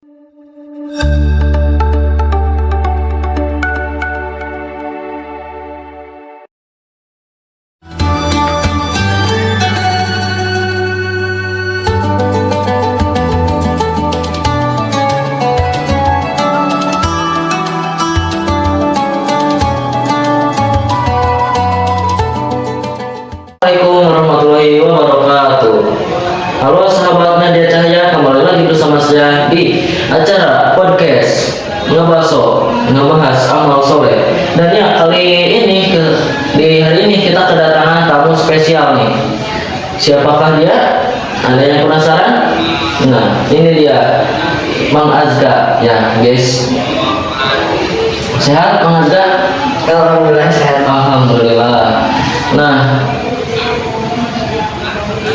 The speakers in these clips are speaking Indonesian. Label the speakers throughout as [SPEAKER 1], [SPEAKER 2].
[SPEAKER 1] Assalamualaikum warahmatullahi wabarakatuh. Halo sahabat Nadia Cahaya, kembali lagi bersama saya di acara podcast ngebahas amal soleh. Dan ya, di hari ini kita kedatangan tamu spesial nih. Siapakah dia? Ada yang penasaran? Nah, ini dia Mang Azga ya guys. Sehat Mang Azga?
[SPEAKER 2] Alhamdulillah sehat.
[SPEAKER 1] Alhamdulillah. Nah,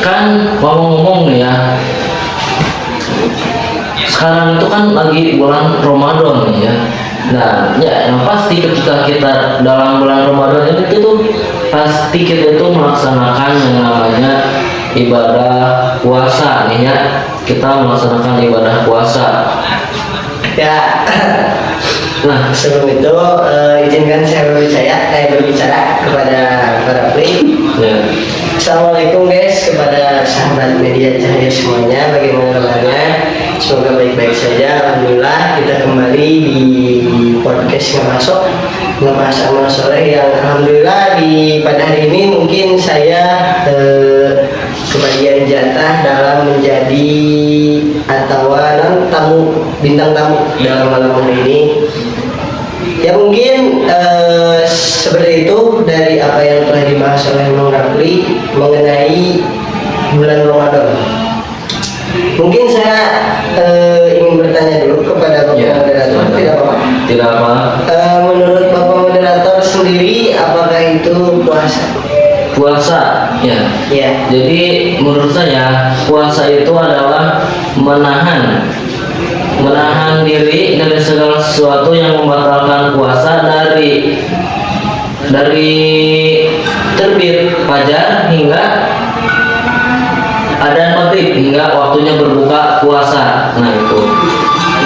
[SPEAKER 1] kan ngomong-ngomong nih ya, sekarang itu kan lagi bulan Ramadan nih ya. Nah ya, yang pasti ketika kita dalam bulan Ramadan ini itu pasti kita itu melaksanakan yang namanya ibadah puasa nih ya. Kita melaksanakan ibadah puasa
[SPEAKER 2] Ya,
[SPEAKER 1] nah
[SPEAKER 2] sebelum itu izinkan saya berbicara kepada para play.
[SPEAKER 1] ya.
[SPEAKER 2] Assalamualaikum guys, kepada sahabat Media Cahaya semuanya, bagaimana kabarnya? Semoga baik-baik saja. Alhamdulillah, kita kembali di podcast ngebahas amal soleh yang alhamdulillah pada hari ini mungkin saya kebagian jatah dalam menjadi bintang tamu dalam malam hari ini. Ya mungkin seperti itu dari apa yang telah dibahas oleh Mang Rapli mengenai bulan Ramadan. Mungkin saya ingin bertanya dulu kepada Bapak moderator, tidak apa-apa?
[SPEAKER 1] Tidak apa.
[SPEAKER 2] Menurut Bapak moderator sendiri, apakah itu puasa?
[SPEAKER 1] Puasa ya.
[SPEAKER 2] Ya.
[SPEAKER 1] Jadi menurut saya puasa itu adalah menahan diri dari segala sesuatu yang membatalkan puasa dari terbit fajar hingga adzan maghrib hingga waktunya berbuka puasa. Nah itu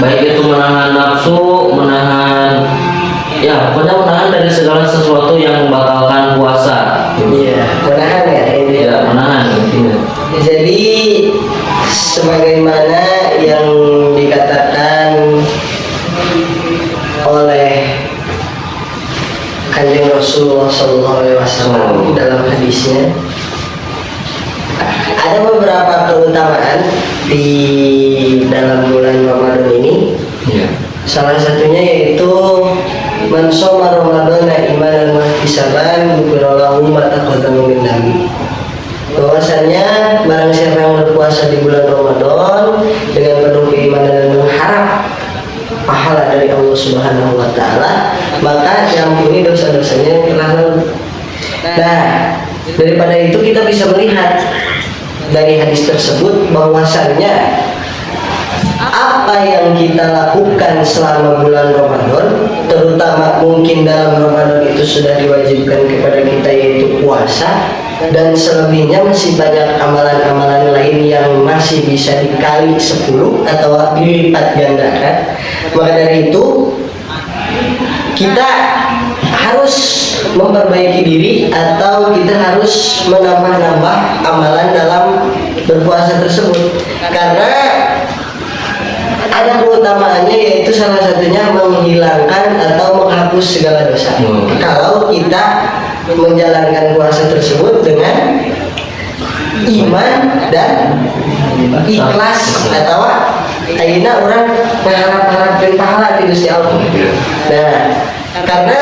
[SPEAKER 1] baik itu menahan nafsu, pokoknya menahan dari segala sesuatu yang membatalkan puasa.
[SPEAKER 2] Iya, menahan ya ini.
[SPEAKER 1] Ya, menahan intinya.
[SPEAKER 2] Jadi sebagaimana yang dikatakan oleh Kanjeng Rasulullah SAW dalam hadisnya, ada beberapa keutamaan di dalam bulan Ramadan ini.
[SPEAKER 1] Ya.
[SPEAKER 2] Salah satunya yaitu man shoma ramadhana imanan wa ihtisaban ghufira lahu ma taqaddama min dhanbi. Bahwasanya barang siapa yang berpuasa di bulan Ramadan dengan penuh keimanan dan mengharap pahala dari Allah Subhanahu wa taala, maka diampuni dosa-dosanya yang telah lalu. Nah, daripada itu kita bisa melihat dari hadis tersebut bahwasannya apa yang kita lakukan selama bulan Ramadan, terutama mungkin dalam Ramadan itu sudah diwajibkan kepada kita yaitu puasa, dan selebihnya masih banyak amalan-amalan lain yang masih bisa dikali 10 atau dilipat gandakan. Maka dari itu kita harus memperbaiki diri atau kita harus menambah-nambah amalan dalam berpuasa tersebut, karena ada keutamaannya, yaitu salah satunya menghilangkan atau menghapus segala dosa. Kalau kita menjalankan puasa tersebut dengan iman dan ikhlas, atau ayeuna orang mengharap-harapkan pahala di Gusti Allah. Nah, karena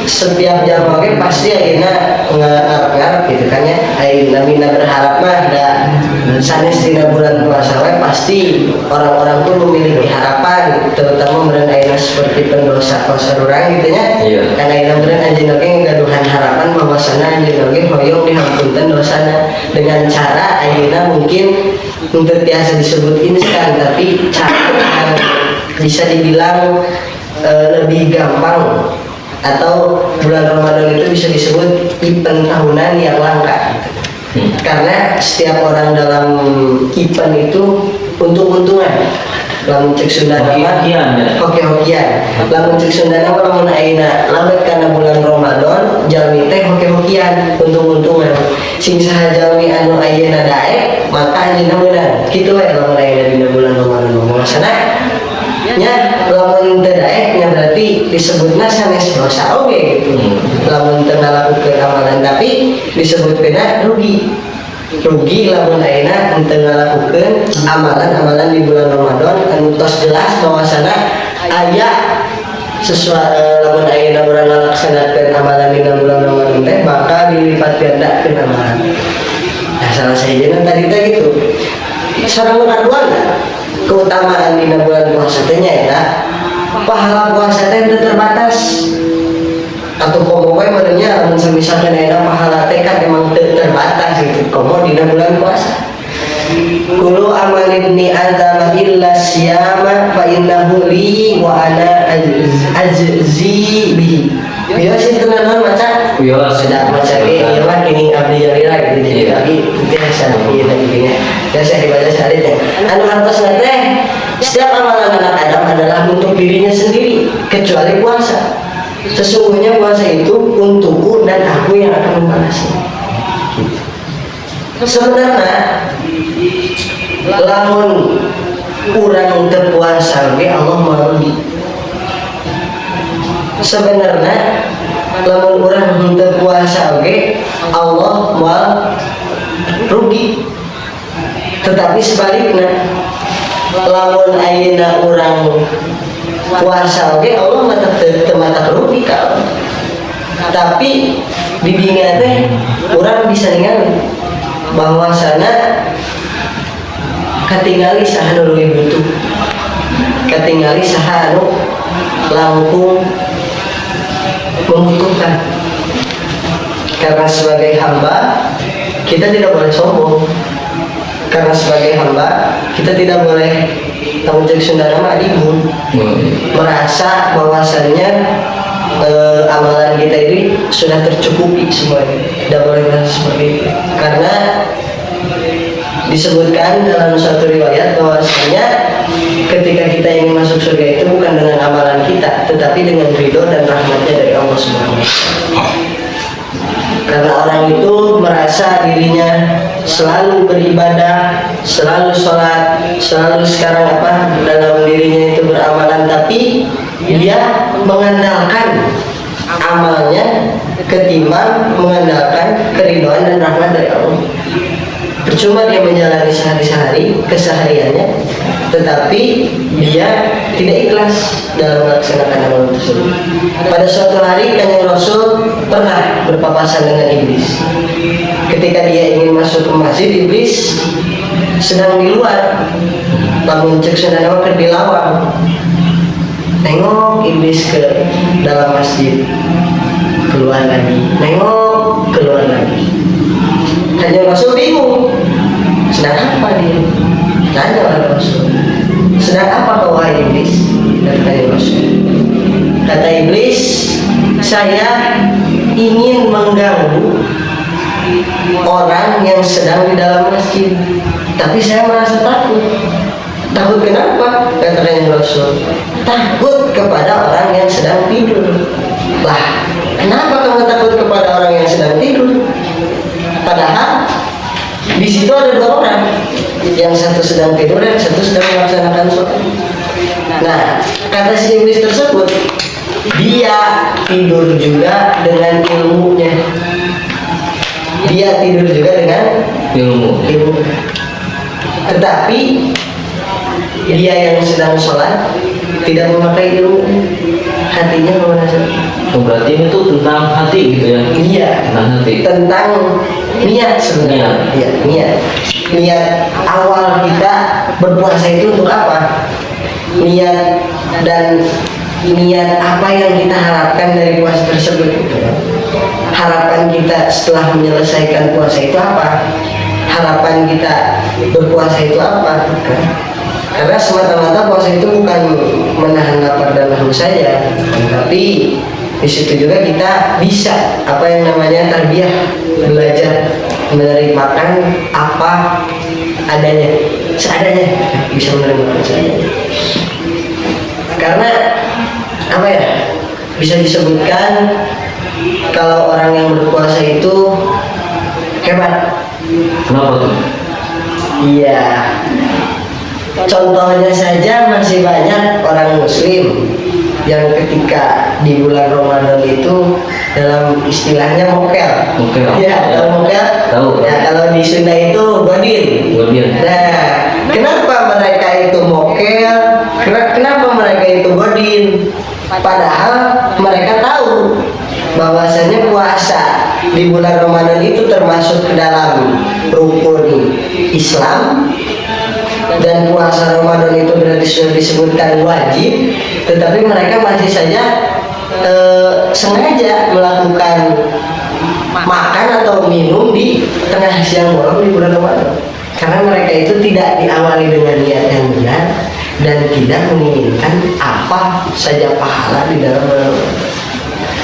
[SPEAKER 2] setiap jam maghrib pasti ayeuna ngarep-ngarep gitu kan ya, ayeuna mina berharap mah da sanes dina bulan puasa we pasti orang-orang pun memiliki harapan, terutama meureun ayeuna seperti pendosa dosa urang gitu nya. Kan ayeuna meureun anjeun oge nggaduhan harapan bahwasana anjeun oge hoyong dihampunkeun dosana dengan cara ayeuna mungkin untuk biasa disebut instan, tapi cara yang bisa dibilang lebih gampang, atau bulan Ramadan itu bisa disebut event tahunan yang langka. Karena setiap orang dalam event itu untung-untungan. lamun cek Sunda nama
[SPEAKER 1] Hoki-hokian, ya.
[SPEAKER 2] hoki-hokian lamun cek Sunda nama lamun ayeuna lambat karena bulan Ramadan jalmi teh hoki-hokian untung-untungan sing saha jalmi anu ayeuna daek maka anjeunna meunang kitu we lamun ayeuna dina bulan Ramadan maksana nya lamun teu daek nya berarti disebutna sanes dosa oge gitu lamun teu ngalakukeun amalan tapi disebutkeunna rugi lamun ayeuna henteu ngalakukeun amalan-amalan di bulan Ramadan anu tos jelas bahwasana aya sesuatu lamun ayeuna urang ngalaksanakeun amalan dina bulan Ramadan teh bakal dilipat gandakeun amalan. Nah, salah saejeuna tadi teh gitu. Sareng nu kaduana, keutamaan dina bulan puasa teh nyaeta pahala puasa teh teu terbatas. Atau komo we menurutnya lamun misalkan ayeuna pahala teh kan emang teu terbatas gitu komo dina bulan puasa kulu amal ibni adama illa siyama fa innahu li wa ana ajzi bihi biasa sih tenan maca
[SPEAKER 1] Biasa.
[SPEAKER 2] sudah maca ieu mah kini abdi jalira gitu jadi lagi biasa ieu tadi gini biasa dibaca sehari teh anu hartosna teh setiap amalan anak Adam adalah untuk dirinya sendiri kecuali puasa. Sesungguhnya puasa itu untukku dan aku yang akan membalasnya. Sebenarnya lamun kurang terpuasa ge Allah merugi. Sebenarnya lamun urang terpuasa ge Allah moal rugi. Tetapi sebaliknya lamun ayeuna urang puasa oke Allah mata rugi kalau tapi di dunia teh orang bisa ningali bahwasana katingali saha nu leuwih butuh katingali saha anu langkung membutuhkan karena sebagai hamba kita tidak boleh sombong karena sebagai hamba kita tidak boleh namun cek Sunda nama adibun merasa bahwasannya amalan kita ini sudah tercukupi semuanya tidak boleh merasa seperti itu karena disebutkan dalam satu riwayat bahwasanya ketika kita ingin masuk surga itu bukan dengan amalan kita tetapi dengan ridho dan rahmatnya dari Allah Subhanahu wa Ta'ala. Karena orang itu merasa dirinya selalu beribadah, selalu sholat, selalu sekarang dalam dirinya itu beramalan, tapi dia mengandalkan amalnya ketimbang mengandalkan keridhaan dan rahmat dari Allah. Percuma dia menjalani sehari-hari kesehariannya, tetapi dia tidak ikhlas dalam melaksanakan amal tersebut. Pada suatu hari Kanjeng Rasul pernah berpapasan dengan iblis. Ketika dia ingin masuk ke masjid, iblis sedang di luar, lamun cek sedang ke dilawang. Nengok iblis ke dalam masjid, keluar lagi, nengok keluar lagi. Kanjeng Rasul bingung, sedang apa dia? Tanya oleh Rasul, sedang apa kau wahai iblis? Kata Kanjeng Rasul. Kata iblis, saya ingin mengganggu orang yang sedang di dalam masjid, tapi saya merasa takut. Takut kenapa? Kata Kanjeng Rasul, takut kepada orang yang sedang tidur. Lah, kenapa kamu takut kepada orang yang sedang tidur? Padahal di situ ada dua orang, yang satu sedang tidur dan satu sedang melaksanakan sholat. Nah, kata si iblis tersebut, dia tidur juga dengan ilmunya. Dia tidur juga dengan ilmu. Tetapi dia yang sedang sholat tidak memakai ilmu, hatinya kemana saja.
[SPEAKER 1] Oh, berarti itu tentang hati gitu ya?
[SPEAKER 2] Iya,
[SPEAKER 1] Tentang hati.
[SPEAKER 2] tentang niat sebenarnya. Iya, niat. Niat awal kita berpuasa itu untuk apa? Niat dan niat apa yang kita harapkan dari puasa tersebut. Harapan kita setelah menyelesaikan puasa itu apa? Harapan kita berpuasa itu apa? Karena semata-mata puasa itu bukan menahan lapar dan haus saja, tapi di situ juga kita bisa apa yang namanya tarbiyah, belajar menerima makan apa adanya. seadanya, bisa menerima makan seadanya. Karena apa ya, bisa disebutkan kalau orang yang berpuasa itu hebat.
[SPEAKER 1] Kenapa tuh?
[SPEAKER 2] Iya, contohnya saja masih banyak orang muslim yang ketika di bulan Ramadan itu dalam istilahnya mokel.
[SPEAKER 1] Mokel.
[SPEAKER 2] Ya, tahu mokel?
[SPEAKER 1] Tahu.
[SPEAKER 2] Ya, kalau di Sunda itu godin.
[SPEAKER 1] Godin.
[SPEAKER 2] Nah, kenapa mereka itu mokel? Kenapa mereka itu godin? Padahal mereka tahu bahwasanya puasa di bulan Ramadan itu termasuk ke dalam rukun Islam, dan puasa Ramadan itu berarti sudah disebutkan wajib, tetapi mereka masih saja sengaja melakukan makan atau minum di tengah siang bolong di bulan Ramadan, karena mereka itu tidak diawali dengan niat yang benar dan tidak menginginkan apa saja pahala di dalam bulan Ramadan.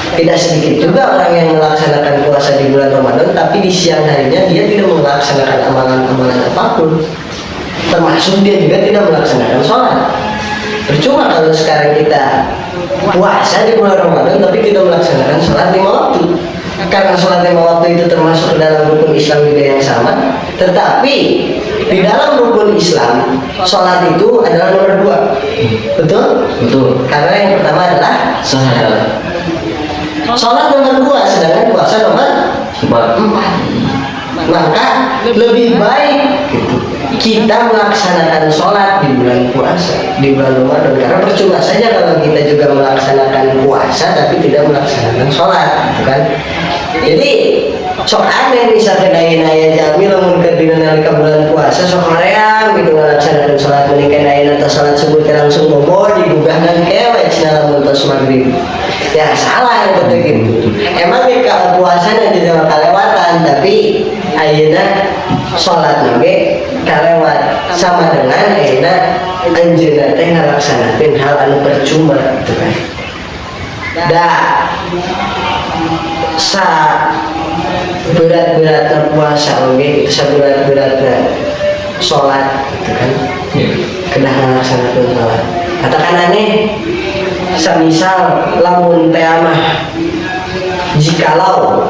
[SPEAKER 2] Tidak sedikit juga orang yang melaksanakan puasa di bulan Ramadan, tapi di siang harinya dia tidak melaksanakan amalan-amalan apapun, termasuk dia juga tidak melaksanakan sholat. Percuma kalau sekarang kita puasa di bulan Ramadan tapi tidak melaksanakan sholat 5 waktu, karena sholat 5 waktu itu termasuk dalam rukun Islam juga yang sama. Tetapi di dalam rukun Islam sholat itu adalah nomor 2. Betul?
[SPEAKER 1] Betul.
[SPEAKER 2] Karena yang pertama adalah
[SPEAKER 1] Syahadat.
[SPEAKER 2] sholat nomor 2, sedangkan puasa nomor 4. Maka lebih baik kita melaksanakan sholat di bulan puasa, di bulan Ramadan, karena percuma saja kalau kita juga melaksanakan puasa tapi tidak melaksanakan sholat, bukan? Jadi sok aneh misalnya daya jami lamun kedina nalika bulan puasa sok hoream gitu ngalaksanakeun sholat menika daya atau sholat subuh teh langsung bobo digugahkeun kewe cenah lamun tos maghrib. Ya salah itu gitu. Emang kalau puasanya tidak kalewatan, tapi ayeuna sholat nage kalewat, sama dengan ayeuna anjeunna teh ngalaksanakeun hal anu percuma gitu kan. Da sa berat-beratna puasa oge, sa berat-beratna sholat gitu kan. Kedah ngalaksanakeun sholat. Katakan aneh, semisal lamun teh mah jikalau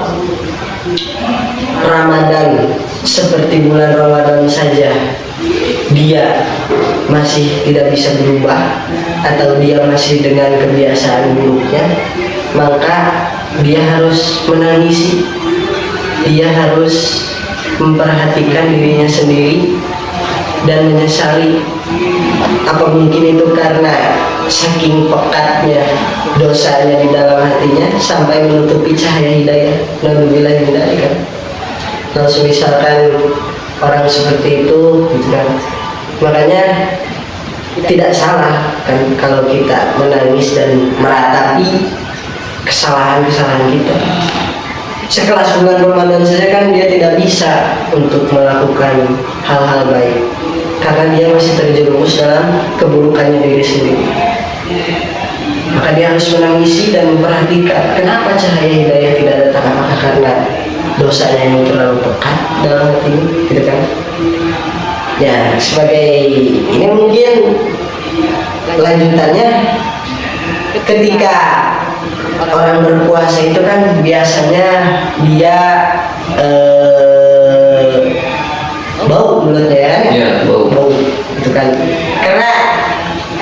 [SPEAKER 2] Ramadan seperti bulan Ramadan saja dia masih tidak bisa berubah atau dia masih dengan kebiasaan buruknya, maka dia harus menangisi, dia harus memperhatikan dirinya sendiri dan menyesali. Apa mungkin itu karena saking pekatnya dosanya di dalam hatinya sampai menutupi cahaya hidayah. Naudzubillah min dzalik kan. Kalau misalkan orang seperti itu gitu kan, makanya tidak salah kan kalau kita menangis dan meratapi kesalahan-kesalahan kita. Sekelas bulan Ramadan saja kan dia tidak bisa untuk melakukan hal-hal baik karena dia masih terjerumus dalam keburukannya diri sendiri. Maka dia harus menangisi dan memperhatikan kenapa cahaya hidayah tidak datang, apakah karena dosanya yang terlalu pekat dalam hatinya, gitu kan? Ya, sebagai ini mungkin lanjutannya, ketika orang berpuasa itu kan biasanya dia bau mulutnya ya,
[SPEAKER 1] Iya, bau.
[SPEAKER 2] itu kan, karena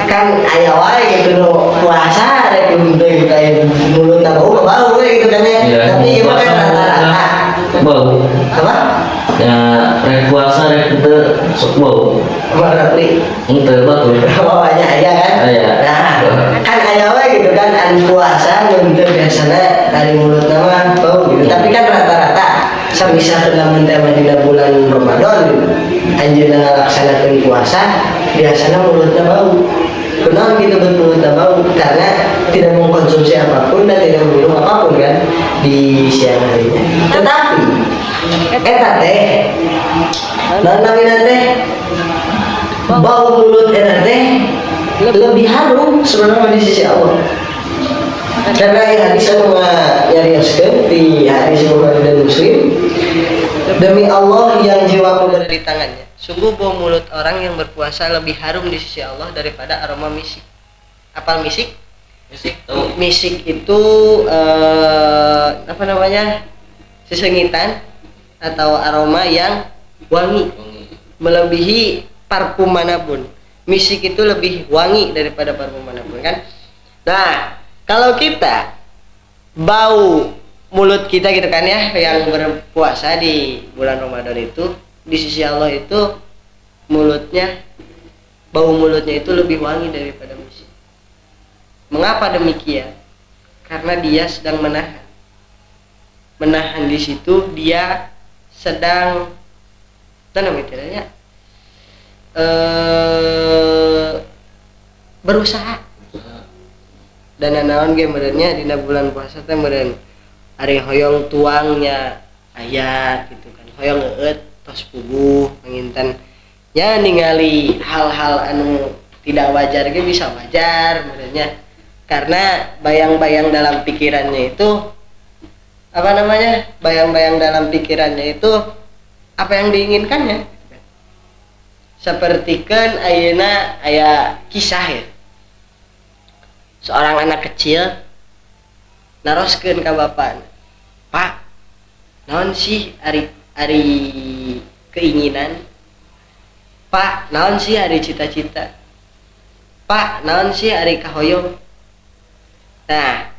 [SPEAKER 2] kan aya wae gitu no puasa rek teh kayak mulutna bau gitu kan ya.
[SPEAKER 1] Iya,
[SPEAKER 2] Tapi ieu kan
[SPEAKER 1] puasa
[SPEAKER 2] rata-rata
[SPEAKER 1] bau.
[SPEAKER 2] apa?
[SPEAKER 1] Ya, rek puasa rek teu sok bau.
[SPEAKER 2] Berarti
[SPEAKER 1] Henteu batur.
[SPEAKER 2] bawanya aja kan?
[SPEAKER 1] Aya.
[SPEAKER 2] Nah, kan aya wae gitu kan an puasa mun teu biasana dari mulut mah bau gitu. Tapi kan rata-rata samisa lamun teh dina bulan Ramadan anjeunna ngalaksanakeun puasa biasana mulutna bau. Kenapa kita mulutna bau? Karena tidak mengkonsumsi apapun dan tidak minum apapun kan di siang harinya. Tetapi eta teh naon namina teh bau mulut eta teh lebih harum sebenarnya di sisi Allah. Karena hadis anu nyarioskeun di hadis Bukhari dan Muslim, demi Allah yang jiwaku berada di tangannya, sungguh bau mulut orang yang berpuasa lebih harum di sisi Allah daripada aroma misik. Apal misik?
[SPEAKER 1] Misik tahu.
[SPEAKER 2] Misik itu apa namanya? Sesengitan atau aroma yang wangi, melebihi parfum manapun. Misik itu lebih wangi daripada parfum manapun kan. Nah, kalau kita bau mulut kita gitu kan ya, yang berpuasa di bulan Ramadan itu, di sisi Allah itu bau mulutnya itu lebih wangi daripada misik. Mengapa demikian? Karena dia sedang menahan di situ, dia sedang namanya berusaha. Dan naon ge merenya dina bulan puasa teh meureun ari hoyong tuangnya ayat gitu kan, hoyong eueut tos puguh panginten nya ningali hal-hal anu tidak wajar ge bisa wajar merenya, karena bayang-bayang dalam pikirannya itu apa namanya, bayang-bayang dalam pikirannya itu apa yang diinginkannya. Sapertikeun ayeuna aya kisah ya, seorang anak kecil naroskeun ka bapak, Pak, naon sih ari keinginan? Pak, naon sih ari cita-cita? Pak, naon sih ari kahoyong? Nah,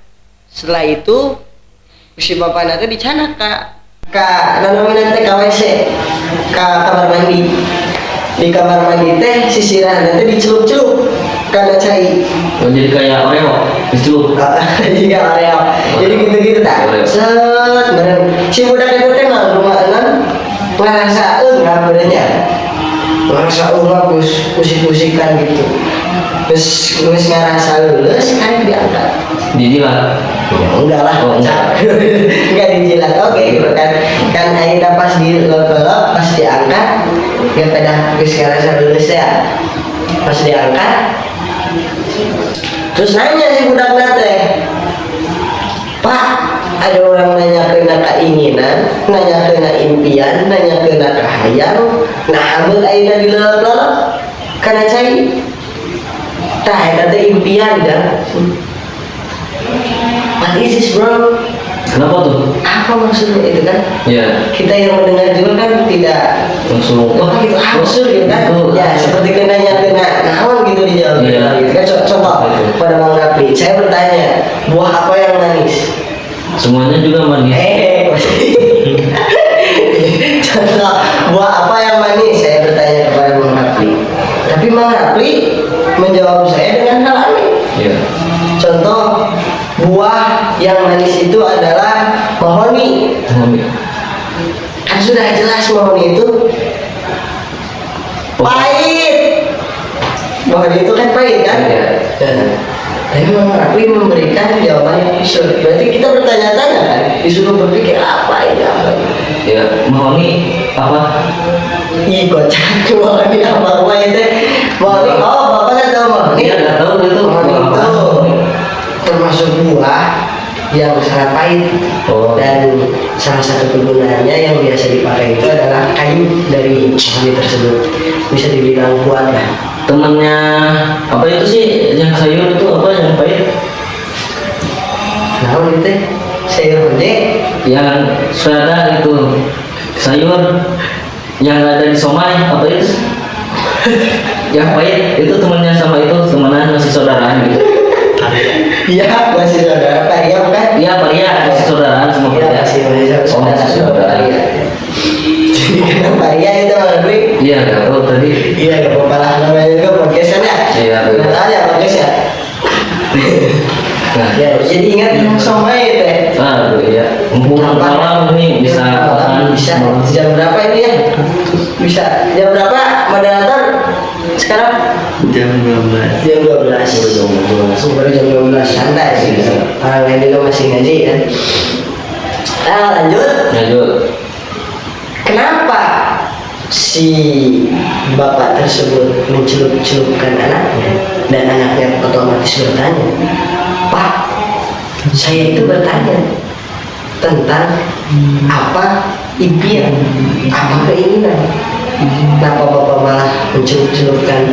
[SPEAKER 2] setelah itu si bapak nanti dicana ka namanya teh KWC, ka kamar mandi. Di kamar mandi teh sisiran nanti dicelup-celup karena cai.
[SPEAKER 1] Oh, jadi kayak Oreo dicelup.
[SPEAKER 2] Jika Oreo. Jadi gitu-gitu tak. Set meren. Si budak itu teh mah rumahna ngerasa enggak berenya. Ngerasa pusing-pusikan gitu. Terus ngerasa lulus kan diangkat.
[SPEAKER 1] Dijilat.
[SPEAKER 2] Enggak lah.
[SPEAKER 1] Oh, enggak.
[SPEAKER 2] Enggak dijilat. Oke gitu kan. Kan ayeuna pas dilelep pas diangkat dia pada ngerasa lulus ya. Pas diangkat terus nanya si budak nate, Pak, ada orang nanya kena keinginan, nanya kena impian, nanya kena kahayang, nah ambil ayeuna dilelep-lelep kana cai tah eta teh impian dah. What is this bro?
[SPEAKER 1] Kenapa tuh?
[SPEAKER 2] Apa maksudnya itu kan?
[SPEAKER 1] Ya.
[SPEAKER 2] Kita yang mendengar juga kan tidak
[SPEAKER 1] Langsung.
[SPEAKER 2] wah gitu absurd gitu kan?
[SPEAKER 1] Betul.
[SPEAKER 2] Ya seperti kena naon gitu dijawab.
[SPEAKER 1] Iya.
[SPEAKER 2] Gitu kan contoh pada Bang Rapi, saya bertanya buah apa yang manis?
[SPEAKER 1] Semuanya juga manis.
[SPEAKER 2] Contoh buah apa yang manis? Saya bertanya kepada Bang Rapi. Tapi Bang Rapi menjawab saya dengan hal aneh.
[SPEAKER 1] Iya.
[SPEAKER 2] Contoh buah yang manis itu adalah mahoni. Kan sudah jelas mahoni itu pahit. Mahoni itu kan pahit kan?
[SPEAKER 1] Iya.
[SPEAKER 2] Tapi Bang Rapi memberikan jawaban yang absurd. Berarti kita bertanya-tanya kan, disuruh berpikir apa ini apa ini.
[SPEAKER 1] Ya, mahoni apa?
[SPEAKER 2] Ih kocak, mahoni apa itu? Mahoni, oh bapak nggak tahu mahoni?
[SPEAKER 1] Iya, nggak tahu itu.
[SPEAKER 2] Mahoni itu termasuk buah yang sangat pahit.
[SPEAKER 1] Oh.
[SPEAKER 2] Dan salah satu kegunaannya yang biasa dipakai itu adalah kayu dari mahoni tersebut. Bisa dibilang kuat lah.
[SPEAKER 1] Temannya apa itu sih yang sayur itu apa yang pahit?
[SPEAKER 2] Nah itu sayur honde.
[SPEAKER 1] Yang sudah ada itu sayur yang ada di somai apa itu? Yang pahit itu temannya sama itu temenan masih saudaraan gitu.
[SPEAKER 2] Iya masih saudara paria bukan?
[SPEAKER 1] Iya paria masih saudaraan sama
[SPEAKER 2] Iya
[SPEAKER 1] paria.
[SPEAKER 2] masih
[SPEAKER 1] Oh, masih saudara.
[SPEAKER 2] Jadi karena paria itu Bang Rapi.
[SPEAKER 1] Iya nggak tahu tadi.
[SPEAKER 2] Iya gak apa-apa lah namanya juga podcastan ya.
[SPEAKER 1] Iya, betul.
[SPEAKER 2] Nggak tahu ya podcast ya.
[SPEAKER 1] Nah,
[SPEAKER 2] Ya jadi ingat yang somai teh.
[SPEAKER 1] aduh ya. Mumpung malam ini bisa makan.
[SPEAKER 2] Bisa jam berapa ini ya? Bisa jam berapa moderator sekarang?
[SPEAKER 3] Jam 12.
[SPEAKER 2] Jam 12. Baru jam 12 santai sih. Orang lain juga masih ngaji ya. Lanjut.
[SPEAKER 1] Lanjut.
[SPEAKER 2] Kenapa si bapak tersebut mencelup-celupkan anaknya dan anaknya otomatis bertanya, Pak, saya itu bertanya tentang apa impian, apa keinginan. Kenapa bapak malah mencelup-celupkan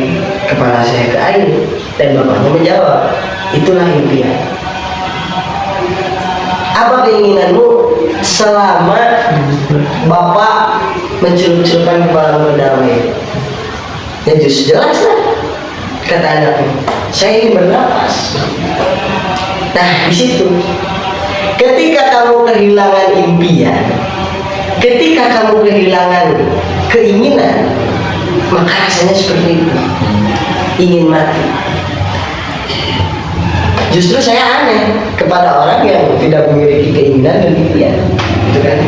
[SPEAKER 2] kepala saya ke air? Dan bapaknya menjawab, itulah impian. Apa keinginanmu selama bapak mencelup-celupkan kepala ke dalam air? Ya justru jelas lah, kata anaknya, saya ingin bernapas. Nah di situ, ketika kamu kehilangan impian, ketika kamu kehilangan keinginan, maka rasanya seperti itu, ingin mati. Justru saya aneh kepada orang yang tidak memiliki keinginan dan impian, gitu kan?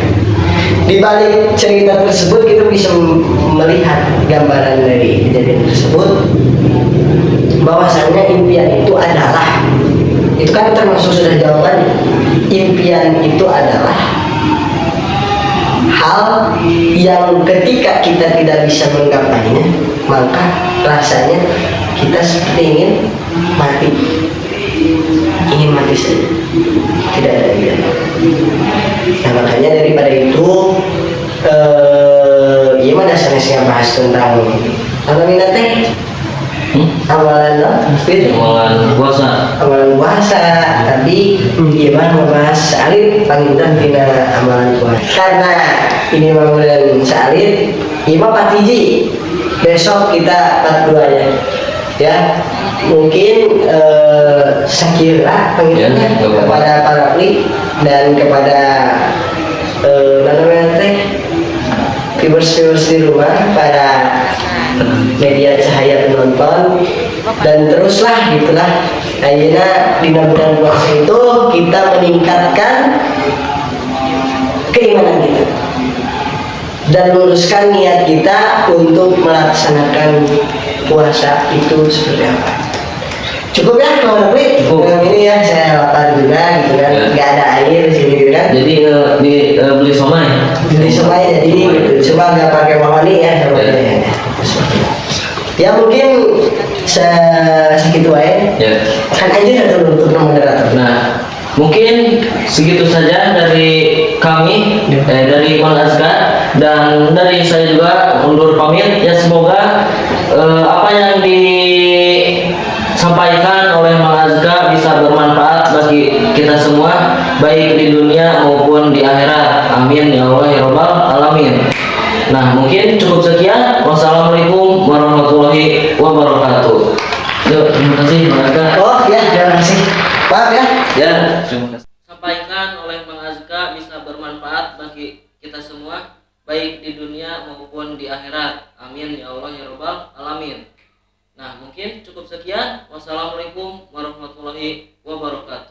[SPEAKER 2] Di balik cerita tersebut kita bisa melihat gambaran dari kejadian tersebut, bahwasannya impian itu adalah, itu kan termasuk sudah jawabannya. Impian itu adalah hal yang ketika kita tidak bisa menggapainya, maka rasanya kita seperti ingin mati saja, tidak ada impian. Nah makanya daripada itu, gimana dasarnya bahas tentang apa minatnya? Amalan puasa. Amalan puasa, tapi gimana membahas salit panggilan tina amalan puasa. Karena ini panggilan salit, ima patiji. Besok kita part 2 ya. Mungkin sakira panggilannya kepada para klik dan kepada viewers di rumah, para media cahaya penonton, dan teruslah gitulah. Akhirnya di bulan puasa itu kita meningkatkan keimanan kita dan luruskan niat kita untuk melaksanakan puasa itu seperti apa. Cukup ya kalau Nukli? Dengan ini ya saya lapar juga gitu kan, nggak ada air di sini gitu kan.
[SPEAKER 1] Jadi beli somai.
[SPEAKER 2] Beli somai jadi gitu. Cuma nggak pakai mahoni ya namanya. Ya mungkin segitu aja.
[SPEAKER 1] Ya.
[SPEAKER 2] Kan aja untuk moderator.
[SPEAKER 1] Nah, mungkin segitu saja dari kami, dari Mang Azka, dan dari saya juga undur pamit. Ya semoga apa yang disampaikan oleh Mang Azka bisa bermanfaat bagi kita semua, baik di dunia maupun di akhirat. Amin ya Allah ya Rabbal alamin. Nah, mungkin cukup sekian. Wassalamualaikum warahmatullahi wabarakatuh. Yuk, terima kasih Mang Azka.
[SPEAKER 2] Oh ya, terima kasih. Maaf ya.
[SPEAKER 1] Ya, terima kasih. Sampaikan oleh Mang Azka bisa bermanfaat bagi kita semua, baik di dunia maupun di akhirat. Amin ya Allah ya Rabbal alamin. Nah, mungkin cukup sekian. Wassalamualaikum warahmatullahi wabarakatuh.